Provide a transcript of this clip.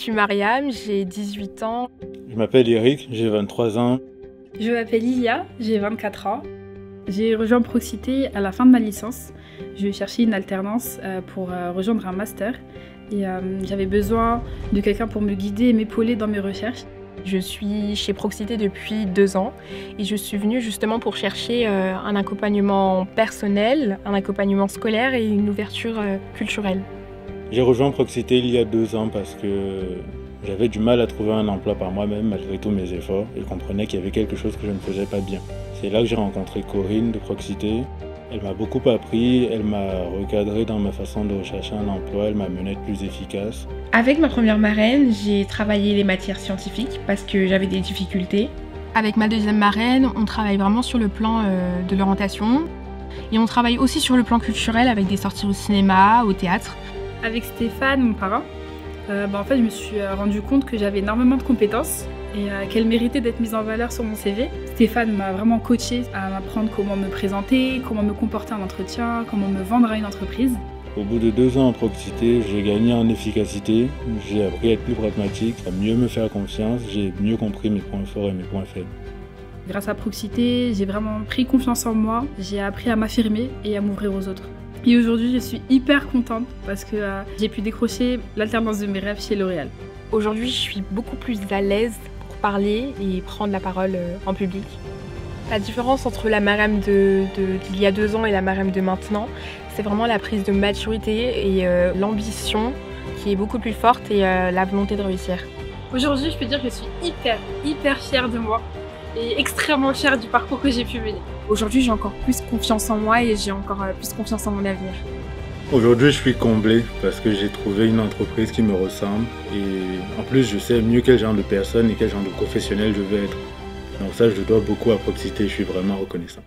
suis Mariam, j'ai 18 ans. Je m'appelle Eric, j'ai 23 ans. Je m'appelle Lilia, j'ai 24 ans. J'ai rejoint Proxité à la fin de ma licence. Je cherchais une alternance pour rejoindre un master et j'avais besoin de quelqu'un pour me guider et m'épauler dans mes recherches. Je suis chez Proxité depuis 2 ans et je suis venue justement pour chercher un accompagnement personnel, un accompagnement scolaire et une ouverture culturelle. J'ai rejoint Proxité il y a 2 ans parce que j'avais du mal à trouver un emploi par moi-même malgré tous mes efforts et je comprenais qu'il y avait quelque chose que je ne faisais pas bien. C'est là que j'ai rencontré Corinne de Proxité. Elle m'a beaucoup appris, elle m'a recadré dans ma façon de rechercher un emploi, elle m'a mené à être plus efficace. Avec ma première marraine, j'ai travaillé les matières scientifiques parce que j'avais des difficultés. Avec ma deuxième marraine, on travaille vraiment sur le plan de l'orientation et on travaille aussi sur le plan culturel avec des sorties au cinéma, au théâtre. Avec Stéphane, mon parrain, en fait, je me suis rendu compte que j'avais énormément de compétences et qu'elles méritaient d'être mises en valeur sur mon CV. Stéphane m'a vraiment coachée à m'apprendre comment me présenter, comment me comporter en entretien, comment me vendre à une entreprise. Au bout de 2 ans en Proxité, j'ai gagné en efficacité, j'ai appris à être plus pragmatique, à mieux me faire confiance, j'ai mieux compris mes points forts et mes points faibles. Grâce à Proxité, j'ai vraiment pris confiance en moi, j'ai appris à m'affirmer et à m'ouvrir aux autres. Et aujourd'hui, je suis hyper contente parce que j'ai pu décrocher l'alternance de mes rêves chez L'Oréal. Aujourd'hui, je suis beaucoup plus à l'aise pour parler et prendre la parole en public. La différence entre la Mariam d'il y a 2 ans et la Mariam de maintenant, c'est vraiment la prise de maturité et l'ambition qui est beaucoup plus forte et la volonté de réussir. Aujourd'hui, je peux dire que je suis hyper fière de moi et extrêmement fière du parcours que j'ai pu mener. Aujourd'hui, j'ai encore plus confiance en moi et j'ai encore plus confiance en mon avenir. Aujourd'hui, je suis comblé parce que j'ai trouvé une entreprise qui me ressemble et en plus, je sais mieux quel genre de personne et quel genre de professionnel je veux être. Donc ça, je dois beaucoup à Proxité, je suis vraiment reconnaissant.